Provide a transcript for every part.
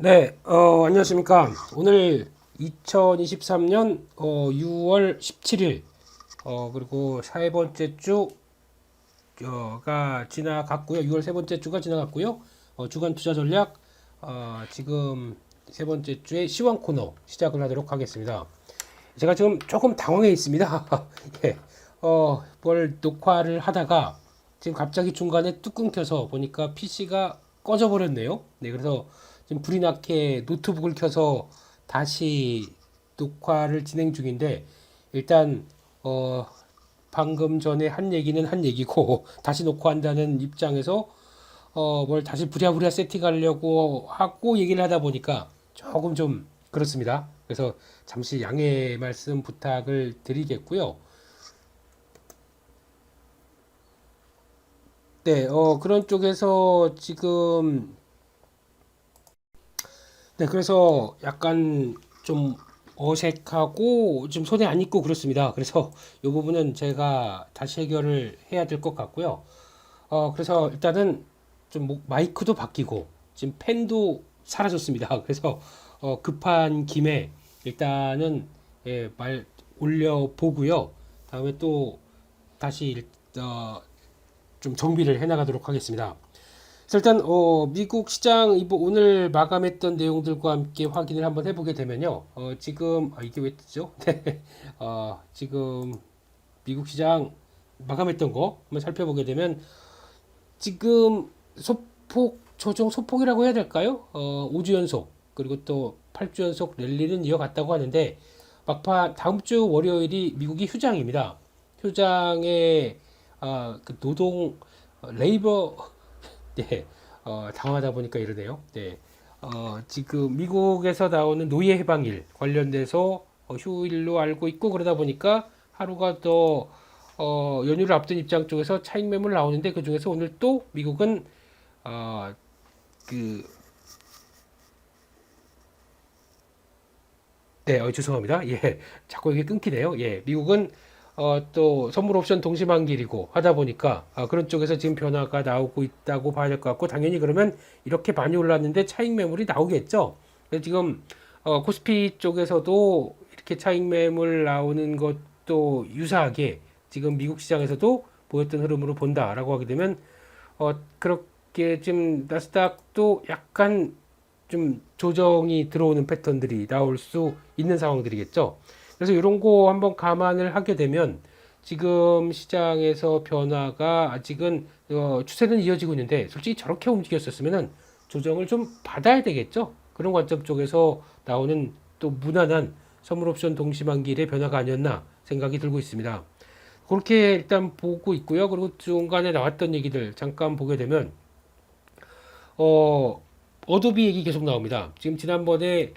네, 안녕하십니까. 오늘 2023년 6월 17일, 그리고 세 번째 주가 지나갔고요. 6월 세 번째 주가 지나갔고요. 주간 투자 전략, 지금 세 번째 주의 시황 코너 시작을 하도록 하겠습니다. 제가 지금 조금 당황해 있습니다. 예, 뭘 녹화를 하다가 지금 갑자기 중간에 뚝 끊겨서 보니까 PC가 꺼져 버렸네요. 네, 그래서 지금 불이 나게 노트북을 켜서 다시 녹화를 진행 중인데 일단 어, 방금 전에 한 얘기는 한 얘기고 다시 녹화한다는 입장에서 뭘 다시 부랴부랴 세팅하려고 하고 얘기를 하다 보니까 조금 좀 그렇습니다. 그래서 잠시 양해 말씀 부탁을 드리겠고요. 네, 그런 쪽에서 지금 네, 그래서 약간 좀 어색하고 좀 손에 안 익고 그렇습니다. 그래서 이 부분은 제가 다시 해결을 해야 될 것 같고요. 그래서 일단은 좀 마이크도 바뀌고 지금 펜도 사라졌습니다. 그래서 급한 김에 일단은 예, 말 올려 보고요. 다음에 또 다시 좀 정비를 해 나가도록 하겠습니다. 그래서 일단 미국 시장 오늘 마감했던 내용들과 함께 확인을 한번 해보게 되면요. 지금 이게 왜 뜨죠? 네. 지금 미국 시장 마감했던 거 한번 살펴보게 되면 지금 소폭 조정 소폭이라고 해야 될까요? 5주 연속 그리고 또 8주 연속 랠리는 이어갔다고 하는데 막판 다음 주 월요일이 미국이 휴장입니다. 휴장에 그 노동 레이버 네, 당하다 보니까 이러네요. 네, 지금 미국에서 나오는 노예 해방일 관련돼서 휴일로 알고 있고 그러다 보니까 하루가 더 연휴를 앞둔 입장 쪽에서 차익 매물 나오는데 그 중에서 오늘 또 미국은 어, 그, 네, 죄송합니다. 예, 자꾸 이게 끊기네요. 예, 미국은 또 선물 옵션 동시만기이고 하다 보니까 그런 쪽에서 지금 변화가 나오고 있다고 봐야 될 것 같고 당연히 그러면 이렇게 많이 올랐는데 차익 매물이 나오겠죠. 그래서 지금 코스피 쪽에서도 이렇게 차익 매물 나오는 것도 유사하게 지금 미국 시장에서도 보였던 흐름으로 본다라고 하게 되면 그렇게 지금 나스닥도 약간 좀 조정이 들어오는 패턴들이 나올 수 있는 상황들이겠죠. 그래서 이런 거 한번 감안을 하게 되면 지금 시장에서 변화가 아직은 추세는 이어지고 있는데 솔직히 저렇게 움직였었으면은 조정을 좀 받아야 되겠죠. 그런 관점 쪽에서 나오는 또 무난한 선물 옵션 동시만기일의 변화가 아니었나 생각이 들고 있습니다. 그렇게 일단 보고 있고요. 그리고 중간에 나왔던 얘기들 잠깐 보게 되면 어, 어도비 얘기 계속 나옵니다. 지금 지난번에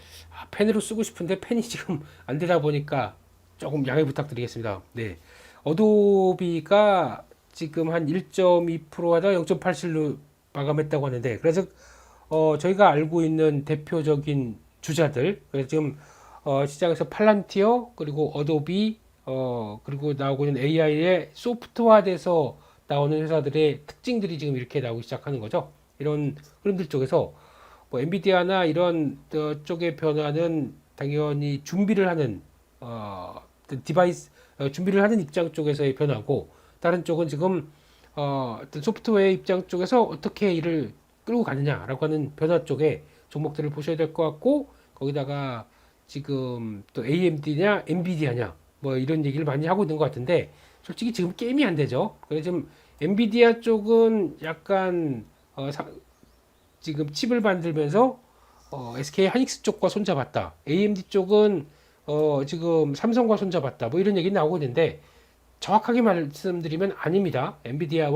펜으로 쓰고 싶은데 펜이 지금 안 되다 보니까 조금 양해 부탁드리겠습니다. 네. 어도비가 지금 한 1.2% 하다 0.87로 마감했다고 하는데, 그래서 저희가 알고 있는 대표적인 주자들, 그래서 지금 시장에서 팔란티어 그리고 어도비 그리고 나오고 있는 AI의 소프트화돼서 나오는 회사들의 특징들이 지금 이렇게 나오기 시작하는 거죠. 이런 흐름들 쪽에서 뭐 엔비디아나 이런 쪽의 변화는 당연히 준비를 하는 어떤 디바이스 준비를 하는 입장 쪽에서의 변화고 다른 쪽은 지금 어떤 소프트웨어 입장 쪽에서 어떻게 이를 끌고 가느냐라고 하는 변화 쪽에 종목들을 보셔야 될 것 같고 거기다가 지금 또 AMD냐 엔비디아냐 뭐 이런 얘기를 많이 하고 있는 것 같은데 솔직히 지금 게임이 안 되죠. 그래서 지금 엔비디아 쪽은 약간 지금 칩을 만들면서 SK 하이닉스 쪽과 손잡았다. AMD 쪽은 지금 삼성과 손잡았다. 뭐 이런 얘기 나오고 있는데 정확하게 말씀드리면 아닙니다. 엔비디아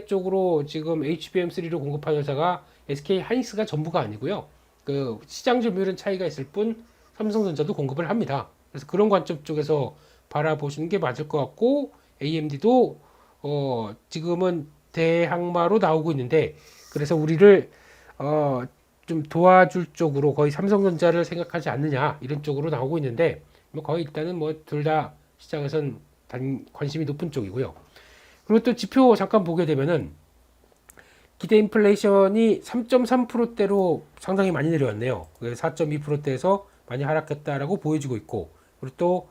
쪽으로 지금 HBM3를 공급하는 회사가 SK 하이닉스가 전부가 아니고요. 그 시장 점유율은 차이가 있을 뿐 삼성전자도 공급을 합니다. 그래서 그런 관점 쪽에서 바라보시는 게 맞을 것 같고 AMD도 지금은 대항마로 나오고 있는데 그래서 우리를 어, 좀 도와줄 쪽으로 거의 삼성전자를 생각하지 않느냐 이런 쪽으로 나오고 있는데 뭐 거의 일단은 뭐 둘 다 시장에선 관심이 높은 쪽이고요. 그리고 또 지표 잠깐 보게 되면은 기대 인플레이션이 3.3%대로 상당히 많이 내려왔네요. 4.2%대에서 많이 하락했다라고 보여지고 있고, 그리고 또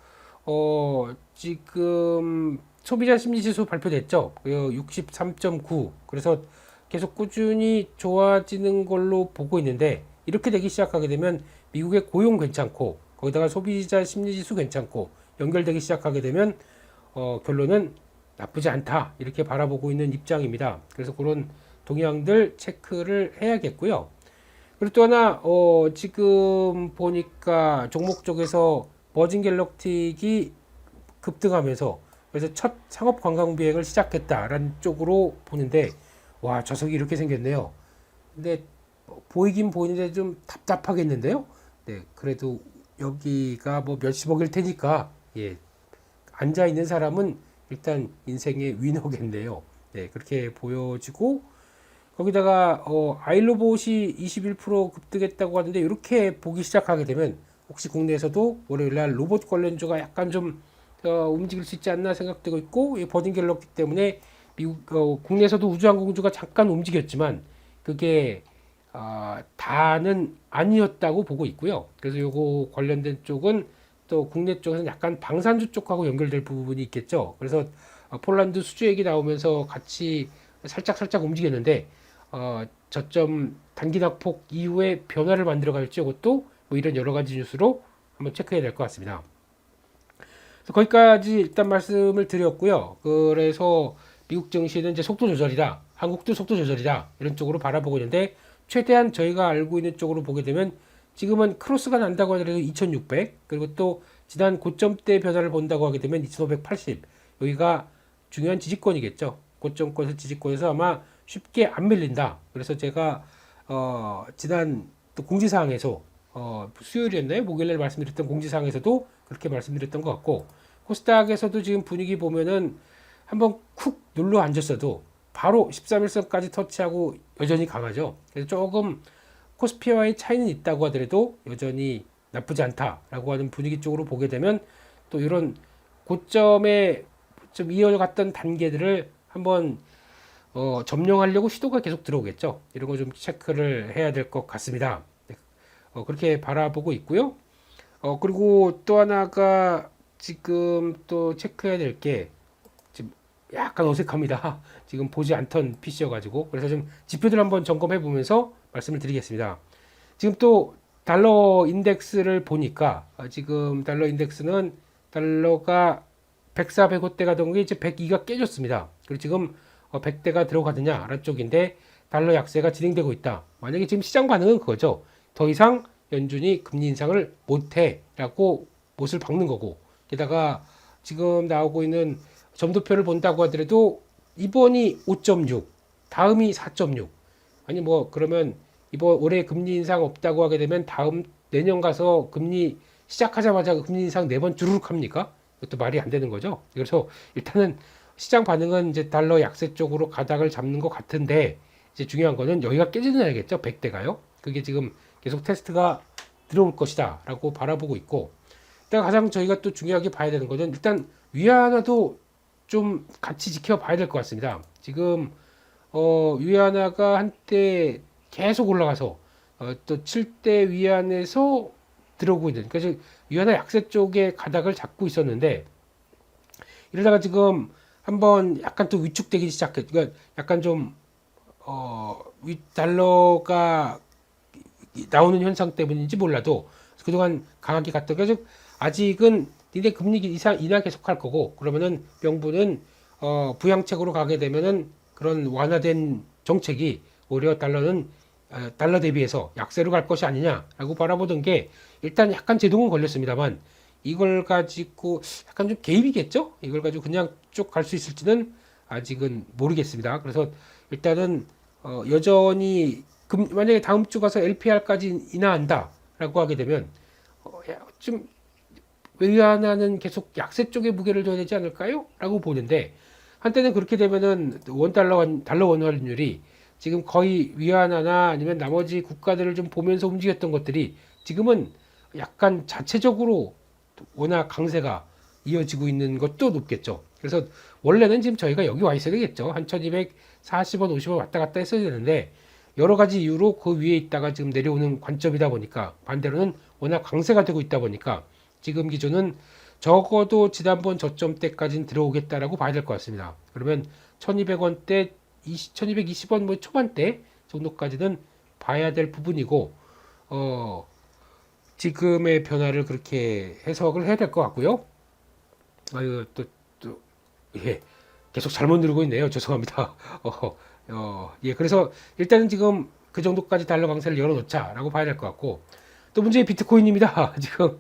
지금 소비자 심리지수 발표됐죠. 63.9. 그래서 계속 꾸준히 좋아지는 걸로 보고 있는데, 이렇게 되기 시작하게 되면 미국의 고용 괜찮고 거기다가 소비자 심리지수 괜찮고 연결되기 시작하게 되면 결론은 나쁘지 않다, 이렇게 바라보고 있는 입장입니다. 그래서 그런 동향들 체크를 해야겠고요. 그리고 또 하나 지금 보니까 종목 쪽에서 버진 갤럭틱이 급등하면서 그래서 첫 상업 관광 비행을 시작했다라는 쪽으로 보는데, 와, 좌석이 이렇게 생겼네요. 근데 보이긴 보이는데 좀 답답하겠는데요. 네, 그래도 여기가 뭐 몇십억일 테니까, 예, 앉아 있는 사람은 일단 인생의 위너겠네요. 네, 그렇게 보여지고, 거기다가 아이로봇이 21% 급등했다고 하는데, 이렇게 보기 시작하게 되면 혹시 국내에서도 월요일날 로봇 관련주가 약간 좀 움직일 수 있지 않나 생각되고 있고, 버진 갤럭시 때문에 미국 국내에서도 우주항공주가 잠깐 움직였지만 그게 다는 아니었다고 보고 있고요. 그래서 요거 관련된 쪽은 또 국내 쪽에서는 약간 방산주 쪽하고 연결될 부분이 있겠죠. 그래서 폴란드 수주 얘기 나오면서 같이 살짝 움직였는데 저점 단기 낙폭 이후에 변화를 만들어 갈지, 이것도 뭐 이런 여러 가지 뉴스로 한번 체크해야 될 것 같습니다. 그래서 거기까지 일단 말씀을 드렸고요. 그래서 미국 증시는 이제 속도 조절이다, 한국도 속도 조절이다, 이런 쪽으로 바라보고 있는데, 최대한 저희가 알고 있는 쪽으로 보게 되면 지금은 크로스가 난다고 하더라도 2600, 그리고 또 지난 고점대 변화를 본다고 하게 되면 2580, 여기가 중요한 지지권이겠죠. 고점권에서 지지권에서 아마 쉽게 안 밀린다. 그래서 제가 지난 또 공지사항에서 수요일이었나요? 목요일날 말씀드렸던 공지사항에서도 그렇게 말씀드렸던 것 같고, 코스닥에서도 지금 분위기 보면은 한번 쿡 눌러 앉았어도 바로 13일선까지 터치하고 여전히 강하죠. 그래서 조금 코스피와의 차이는 있다고 하더라도 여전히 나쁘지 않다라고 하는 분위기 쪽으로 보게 되면, 또 이런 고점에 좀 이어갔던 단계들을 한번 점령하려고 시도가 계속 들어오겠죠. 이런 거 좀 체크를 해야 될 것 같습니다. 네. 그렇게 바라보고 있고요. 그리고 또 하나가 지금 또 체크해야 될 게, 지금 약간 어색합니다. 지금 보지 않던 PC여가지고. 그래서 좀 지표들 한번 점검해 보면서 말씀을 드리겠습니다. 지금 또 달러 인덱스를 보니까 지금 달러 인덱스는 달러가 104, 105대 가던 게 이제 102가 깨졌습니다. 그리고 지금 100대가 들어가느냐라는 쪽인데, 달러 약세가 진행되고 있다. 만약에 지금 시장 반응은 그거죠. 더 이상 연준이 금리 인상을 못해라고 못을 박는 거고, 게다가 지금 나오고 있는 점도표를 본다고 하더라도 이번이 5.6, 다음이 4.6. 아니 뭐 그러면 이번 올해 금리 인상 없다고 하게 되면 다음 내년 가서 금리 시작하자마자 금리 인상 4번 주르륵 합니까? 이것도 말이 안 되는 거죠. 그래서 일단은 시장 반응은 이제 달러 약세 쪽으로 가닥을 잡는 것 같은데, 이제 중요한 거는 여기가 깨지느냐겠죠. 100대가요. 그게 지금 계속 테스트가 들어올 것이다 라고 바라보고 있고, 일단 가장 저희가 또 중요하게 봐야 되는 거는 일단 위안화도 좀 같이 지켜봐야 될 것 같습니다. 지금 위안화가 한때 계속 올라가서 또 7대 위안에서 들어오고 있는, 그래서 위안화 약세 쪽에 가닥을 잡고 있었는데, 이러다가 지금 한번 약간 또 위축되기 시작해. 그러니까 약간 좀 달러가 나오는 현상 때문인지 몰라도 그동안 강하게 갔던, 그래서 아직은 니네 금리 인하 계속할 거고, 그러면은 명분은 부양책으로 가게 되면은 그런 완화된 정책이 오히려 달러는 달러 대비해서 약세로 갈 것이 아니냐라고 바라보던 게, 일단 약간 제동은 걸렸습니다만 이걸 가지고 약간 좀 개입이겠죠? 이걸 가지고 그냥 쭉 갈 수 있을지는 아직은 모르겠습니다. 그래서 일단은 여전히 만약에 다음 주 가서 LPR까지 인하한다라고 하게 되면 좀 외환화는 계속 약세 쪽에 무게를 둬야 되지 않을까요? 라고 보는데, 한때는 그렇게 되면은 달러 원 환율이 지금 거의 위안화나 아니면 나머지 국가들을 좀 보면서 움직였던 것들이 지금은 약간 자체적으로 워낙 강세가 이어지고 있는 것도 높겠죠. 그래서 원래는 지금 저희가 여기 와 있어야 되겠죠. 한 1240원, 50원 왔다 갔다 했어야 되는데 여러 가지 이유로 그 위에 있다가 지금 내려오는 관점이다 보니까 반대로는 워낙 강세가 되고 있다 보니까 지금 기준은 적어도 지난번 저점 때까지는 들어오겠다라고 봐야 될 것 같습니다. 그러면 1200원대, 1220원 뭐 초반대 정도까지는 봐야 될 부분이고 지금의 변화를 그렇게 해석을 해야 될 것 같고요. 아유 예, 계속 잘못 누르고 있네요. 죄송합니다. 예, 그래서 일단은 지금 그 정도까지 달러 강세를 열어놓자라고 봐야 될 것 같고 또 문제의 비트코인입니다. 지금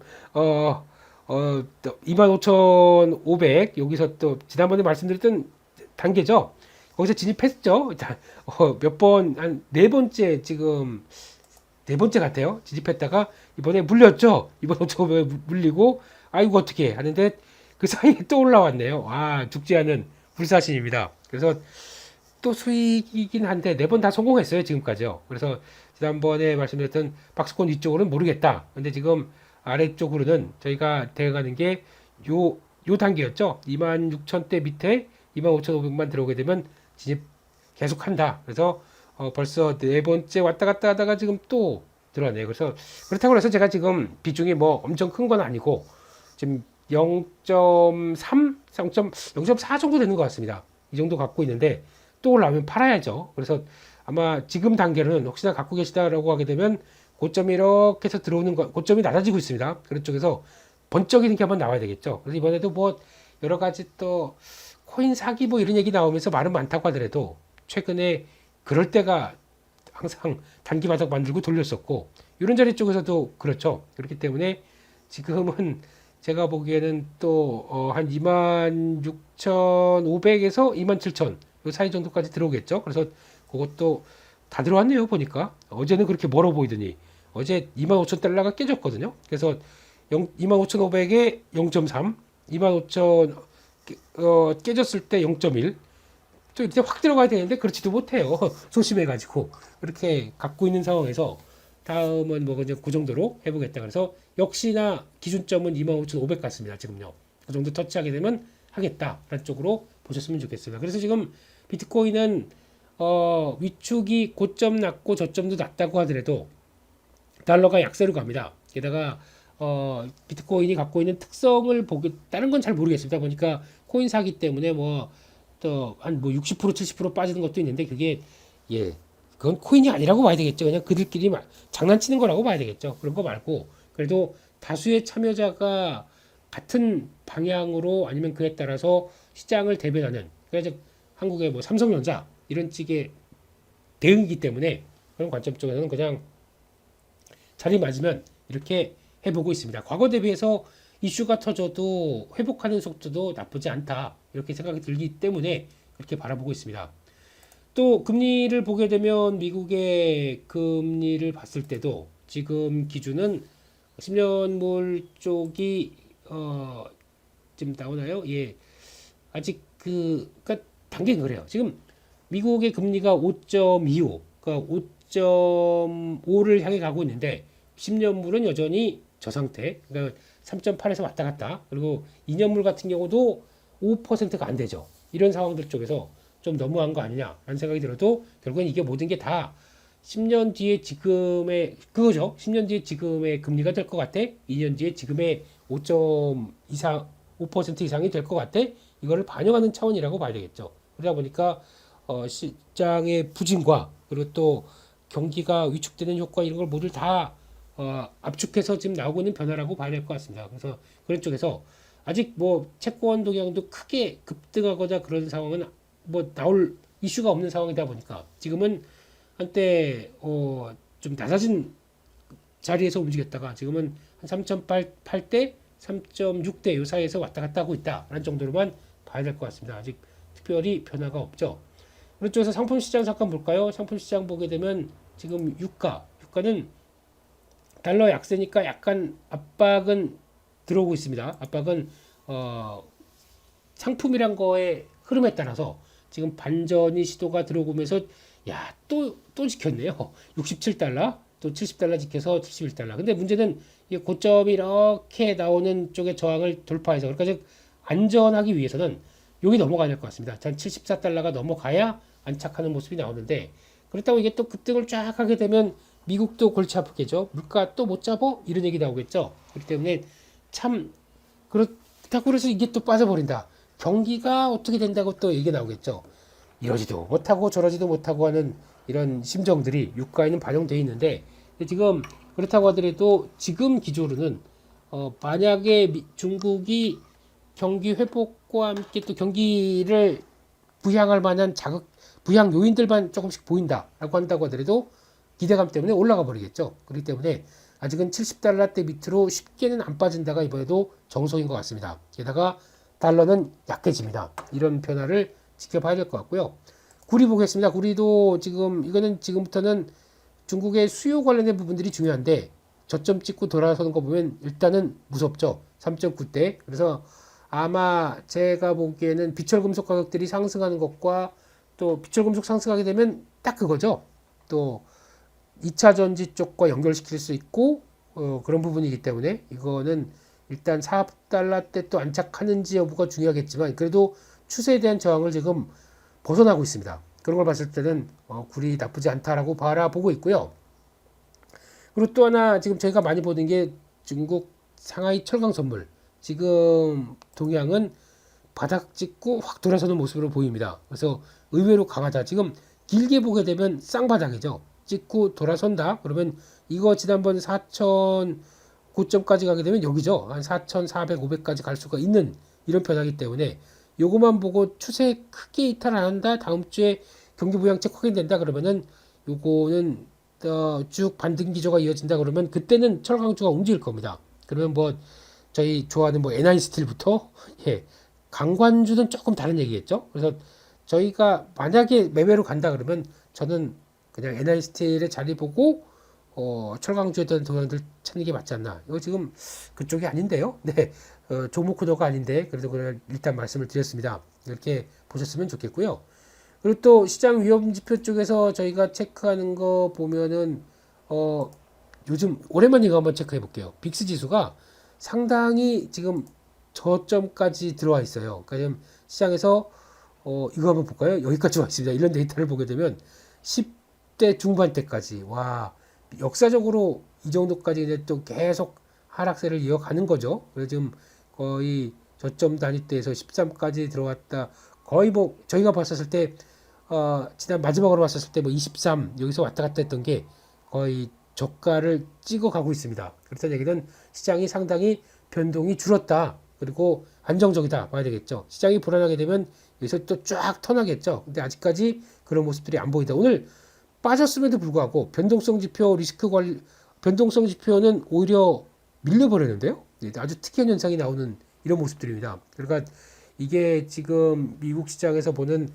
25,500 여기서 또 지난번에 말씀드렸던 단계죠. 거기서 진입했죠. 몇 번, 한 네 번째 지금 네 번째 같아요. 진입했다가 이번에 물렸죠. 이번 5,500 물리고 아이고 어떻게 하는데 그 사이에 또 올라왔네요. 아, 죽지 않은 불사신입니다. 그래서 또 수익이긴 한데 네 번 다 성공했어요. 지금까지요. 그래서 지난번에 말씀드렸던 박스권 위쪽으로는 모르겠다. 근데 지금 아래쪽으로는 저희가 대응하는 게 요 단계였죠. 26,000대 밑에 25,500만 들어오게 되면 진입 계속한다. 그래서 벌써 네 번째 왔다 갔다 하다가 지금 또 들어왔네요. 그래서 그렇다고 해서 제가 지금 비중이 뭐 엄청 큰 건 아니고 지금 0.3, 0.4 정도 되는 것 같습니다. 이 정도 갖고 있는데 또 올라오면 팔아야죠. 그래서 아마 지금 단계로는 혹시나 갖고 계시다라고 하게 되면 고점이 이렇게 해서 들어오는 거, 고점이 낮아지고 있습니다. 그런 쪽에서 번쩍이는 게 한번 나와야 되겠죠. 그래서 이번에도 뭐 여러 가지 또 코인 사기 뭐 이런 얘기 나오면서 말은 많다고 하더라도 최근에 그럴 때가 항상 단기 바닥 만들고 돌렸었고 이런 자리 쪽에서도 그렇죠. 그렇기 때문에 지금은 제가 보기에는 또 한 26,500에서 27,000 요 사이 정도까지 들어오겠죠. 그래서 그것도 다 들어왔네요. 보니까 어제는 그렇게 멀어 보이더니 어제 25,000달러가 깨졌거든요. 그래서 25,500에 0.3, 25,000 깨졌을 때 0.1, 또 이때 확 들어가야 되는데 그렇지도 못해요. 소심해가지고 그렇게 갖고 있는 상황에서 다음은 뭐 그냥 그 정도로 해보겠다. 그래서 역시나 기준점은 25,500 같습니다. 지금요. 그 정도 터치하게 되면 하겠다라는 쪽으로 보셨으면 좋겠습니다. 그래서 지금 비트코인은 위축이 고점 낮고 저점도 낮다고 하더라도 달러가 약세로 갑니다. 게다가 비트코인이 갖고 있는 특성을 보기 다른 건 잘 모르겠습니다. 보니까 코인 사기 때문에 뭐 또 한 뭐 60% 70% 빠지는 것도 있는데 그게 예 그건 코인이 아니라고 봐야 되겠죠. 그냥 그들끼리 장난치는 거라고 봐야 되겠죠. 그런 거 말고 그래도 다수의 참여자가 같은 방향으로 아니면 그에 따라서 시장을 대변하는 그래서 한국의 뭐 삼성전자 이런 쪽의 대응이기 때문에 그런 관점 쪽에서는 그냥 자리 맞으면 이렇게 해보고 있습니다. 과거 대비해서 이슈가 터져도 회복하는 속도도 나쁘지 않다 이렇게 생각이 들기 때문에 그렇게 바라보고 있습니다. 또 금리를 보게 되면 미국의 금리를 봤을 때도 지금 기준은 10년물 쪽이 지금 나오나요? 예, 아직 그러니까 단계는 그래요. 지금 미국의 금리가 5.25, 그러니까 5.5를 향해 가고 있는데 10년물은 여전히 저 상태, 그러니까 3.8에서 왔다 갔다. 그리고 2년물 같은 경우도 5%가 안 되죠. 이런 상황들 쪽에서 좀 너무한 거 아니냐라는 생각이 들어도 결국엔 이게 모든 게 다 10년 뒤에 지금의 그거죠. 10년 뒤에 지금의 금리가 될 것 같아. 2년 뒤에 지금의 5점 이상 5% 이상이 될 것 같아. 이거를 반영하는 차원이라고 봐야 되겠죠. 그러다 보니까 시장의 부진과 그리고 또 경기가 위축되는 효과 이런 걸 모두 다 압축해서 지금 나오고 있는 변화라고 봐야 될 것 같습니다. 그래서 그런 쪽에서 아직 뭐 채권 동향도 크게 급등하거나 그런 상황은 뭐 나올 이슈가 없는 상황이다 보니까 지금은 한때 좀 낮아진 자리에서 움직였다가 지금은 한 3.8대 3.6대 요 사이에서 왔다 갔다 하고 있다라는 정도로만 봐야 될 것 같습니다. 아직 특별히 변화가 없죠. 그런 쪽에서 상품 시장 잠깐 볼까요? 상품 시장 보게 되면 지금 유가는 달러 약세니까 약간 압박은 들어오고 있습니다. 압박은 상품이란 거의 흐름에 따라서 지금 반전이 시도가 들어오면서 또 지켰네요. 67달러 또 70달러 지켜서 71달러. 근데 문제는 이 고점이 이렇게 나오는 쪽의 저항을 돌파해서 그러니까 즉 안전하기 위해서는 여기 넘어가야 될 것 같습니다. 한 74달러가 넘어가야 안착하는 모습이 나오는데 그렇다고 이게 또 급등을 쫙 하게 되면 미국도 골치 아프겠죠. 물가 또 못 잡어? 이런 얘기 나오겠죠. 그렇기 때문에 참 그렇다고 해서 이게 또 빠져버린다. 경기가 어떻게 된다고 또 얘기 나오겠죠. 이러지도 못하고 저러지도 못하고 하는 이런 심정들이 유가에는 반영되어 있는데 지금 그렇다고 하더라도 지금 기조로는 만약에 중국이 경기 회복과 함께 또 경기를 부양할 만한 부양 요인들만 조금씩 보인다라고 한다고 하더라도 기대감 때문에 올라가 버리겠죠. 그렇기 때문에 아직은 70달러대 밑으로 쉽게는 안 빠진다가 이번에도 정석인 것 같습니다. 게다가 달러는 약해집니다. 이런 변화를 지켜봐야 될 것 같고요. 구리 보겠습니다. 구리도 이거는 지금부터는 중국의 수요 관련된 부분들이 중요한데 저점 찍고 돌아서는 거 보면 일단은 무섭죠. 3.9대. 그래서 아마 제가 보기에는 비철금속 가격들이 상승하는 것과 또 비철금속 상승하게 되면 딱 그거죠. 또 2차 전지 쪽과 연결시킬 수 있고 그런 부분이기 때문에 이거는 일단 4달러대 또 안착하는지 여부가 중요하겠지만 그래도 추세에 대한 저항을 지금 벗어나고 있습니다. 그런 걸 봤을 때는 굴이 나쁘지 않다라고 바라보고 있고요. 그리고 또 하나 지금 저희가 많이 보는 게 중국 상하이 철강 선물. 지금 동향은 바닥 찍고 확 돌아서는 모습으로 보입니다. 그래서 의외로 강하다. 지금 길게 보게 되면 쌍바닥이죠. 찍고 돌아선다. 그러면 이거 지난번 4천 고점까지 가게 되면 여기죠. 한 4,400, 500까지 갈 수가 있는 이런 변화이기 때문에 요거만 보고 추세 크게 이탈 안 한다. 다음 주에 경기 부양책 확인된다. 그러면은 요거는 쭉 반등 기조가 이어진다. 그러면 그때는 철강주가 움직일 겁니다. 그러면 뭐 저희 좋아하는 뭐 NI 스틸부터 강관주는 조금 다른 얘기겠죠. 그래서 저희가 만약에 매매로 간다 그러면 저는 그냥 NI 스틸의 자리 보고 철강주에 대한 동향들 찾는 게 맞지 않나. 이거 지금 그쪽이 아닌데요. 네, 조목 코너가 아닌데 그래도 그냥 일단 말씀을 드렸습니다. 이렇게 보셨으면 좋겠고요. 그리고 또 시장 위험 지표 쪽에서 저희가 체크하는 거 보면은 요즘 오랜만에 이거 한번 체크해 볼게요. 빅스 지수가 상당히 지금 저점까지 들어와 있어요. 그러니까 시장에서 이거 한번 볼까요? 여기까지 와 있습니다. 이런 데이터를 보게 되면 10대 중반대까지 와 역사적으로 이 정도까지 이제 또 계속 하락세를 이어가는 거죠. 그래서 지금 거의 저점 단위대에서 13까지 들어왔다. 거의 뭐 저희가 봤었을 때 지난 마지막으로 봤었을 때 뭐 23 여기서 왔다 갔다 했던 게 거의 저가를 찍어 가고 있습니다. 그렇다는 얘기는 시장이 상당히 변동이 줄었다. 그리고 안정적이다 봐야 되겠죠. 시장이 불안하게 되면 여기서 또 쫙 턴하겠죠. 근데 아직까지 그런 모습들이 안 보이다. 오늘 빠졌음에도 불구하고 변동성 지표 변동성 지표는 오히려 밀려버렸는데요. 아주 특이한 현상이 나오는 이런 모습들입니다. 그러니까 이게 지금 미국 시장에서 보는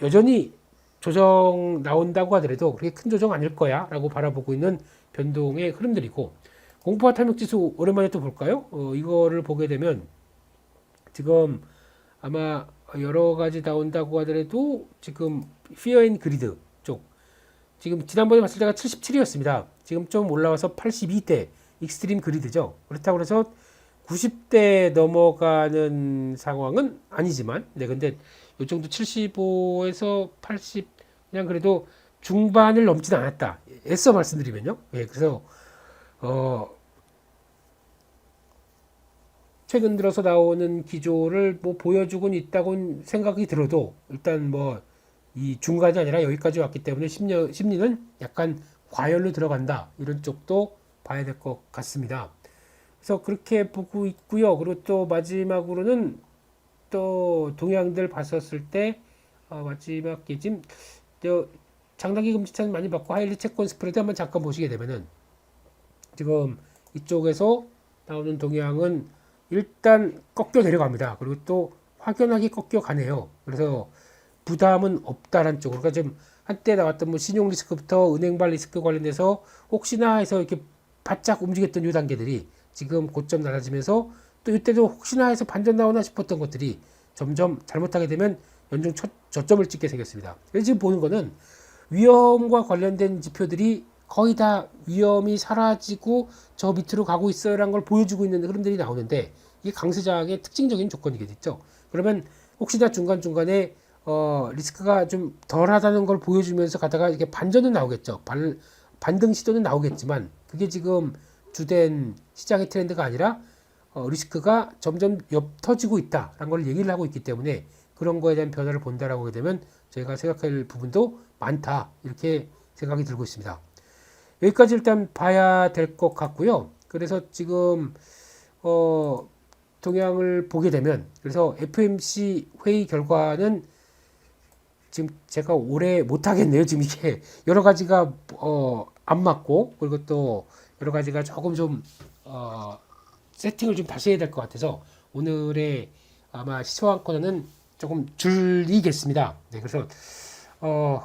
여전히 조정 나온다고 하더라도 그렇게 큰 조정 아닐 거야 라고 바라보고 있는 변동의 흐름들이고 공포와 탐욕지수 오랜만에 또 볼까요? 이거를 보게 되면 지금 아마 여러 가지 나온다고 하더라도 지금 Fear and Greed 쪽 지금 지난번에 봤을 때가 77이었습니다. 지금 좀 올라와서 82대 익스트림 그리드죠. 그렇다고 해서 90대 넘어가는 상황은 아니지만 근데 이 정도 75에서 80 그냥 그래도 중반을 넘지는 않았다. 애써 말씀드리면요. 그래서 최근 들어서 나오는 기조를 뭐 보여주곤 있다고 생각이 들어도 일단 뭐 이 중간이 아니라 여기까지 왔기 때문에 심리는 약간 과열로 들어간다. 이런 쪽도 봐야 될 것 같습니다. 그래서 그렇게 보고 있고요. 그리고 또 마지막으로는 또 동향들 봤었을 때 마지막 기짐 장단기 금지차는 많이 받고 하이리 채권 스프레드 한번 잠깐 보시게 되면은 지금 이쪽에서 나오는 동향은 일단 꺾여 내려갑니다. 그리고 또 확연하게 꺾여 가네요. 그래서 부담은 없다라는 쪽으로. 그러니까 지금 한때 나왔던 뭐 신용 리스크부터 은행발 리스크 관련돼서 혹시나 해서 이렇게 바짝 움직였던 이 단계들이 지금 고점 낮아지면서 또 이때도 혹시나 해서 반전 나오나 싶었던 것들이 점점 잘못하게 되면 연중 저점을 찍게 생겼습니다. 그래서 지금 보는 거는 위험과 관련된 지표들이 거의 다 위험이 사라지고 저 밑으로 가고 있어요라는 걸 보여주고 있는 흐름들이 나오는데 이게 강세장의 특징적인 조건이겠죠. 그러면 혹시나 중간중간에 리스크가 좀 덜하다는 걸 보여주면서 가다가 이게 반전은 나오겠죠. 반등 시도는 나오겠지만 그게 지금 주된 시장의 트렌드가 아니라 리스크가 점점 옅어지고 있다라는 걸 얘기를 하고 있기 때문에 그런 거에 대한 변화를 본다라고 하게 되면 저희가 생각할 부분도 많다 이렇게 생각이 들고 있습니다. 여기까지 일단 봐야 될 것 같고요. 그래서 지금 동향을 보게 되면 그래서 FMC 회의 결과는 지금 제가 오래 못 하겠네요. 지금 이게 여러 가지가 안 맞고 그리고 또 여러 가지가 조금 좀 세팅을 좀 다시 해야 될 것 같아서 오늘의 아마 시초한 코너는 조금 줄이겠습니다. 네,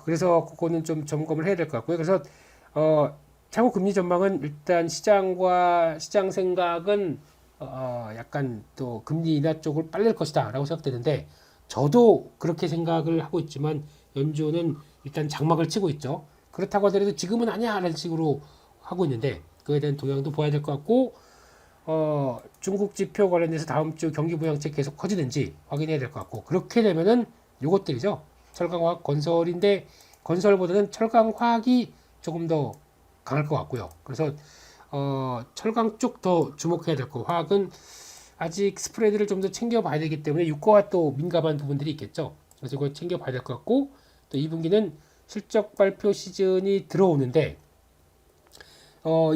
그래서 그거는 좀 점검을 해야 될 것 같고요. 그래서 차후 금리 전망은 일단 시장 생각은 약간 또 금리 인하 쪽을 빨릴 것이다라고 생각되는데 저도 그렇게 생각을 하고 있지만 연준은 일단 장막을 치고 있죠. 그렇다고 하더라도 지금은 아니야라는 식으로 하고 있는데 그에 대한 동향도 봐야 될 것 같고 중국 지표 관련해서 다음 주 경기 부양책 계속 커지는지 확인해야 될 것 같고 그렇게 되면은 요것들이죠. 철강화학 건설인데 건설보다는 철강화학이 조금 더 강할 것 같고요. 그래서 철강 쪽 더 주목해야 될 거. 화학은 아직 스프레드를 좀 더 챙겨봐야 되기 때문에 유가와 또 민감한 부분들이 있겠죠. 그래서 그걸 챙겨봐야 될 것 같고 또 2분기는 실적 발표 시즌이 들어오는데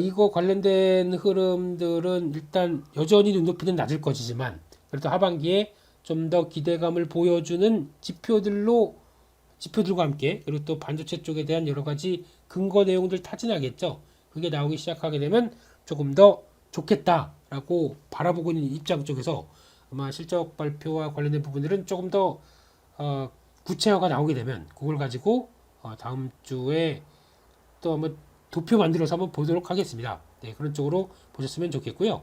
이거 관련된 흐름들은 일단 여전히 눈높이는 낮을 것이지만 그래도 하반기에 좀 더 기대감을 보여주는 지표들과 함께 그리고 또 반도체 쪽에 대한 여러 가지 근거 내용들 타진하겠죠. 그게 나오기 시작하게 되면 조금 더 좋겠다라고 바라보고 있는 입장 쪽에서 아마 실적 발표와 관련된 부분들은 조금 더 구체화가 나오게 되면 그걸 가지고 다음 주에 또 한번 도표 만들어서 한번 보도록 하겠습니다. 네, 그런 쪽으로 보셨으면 좋겠고요.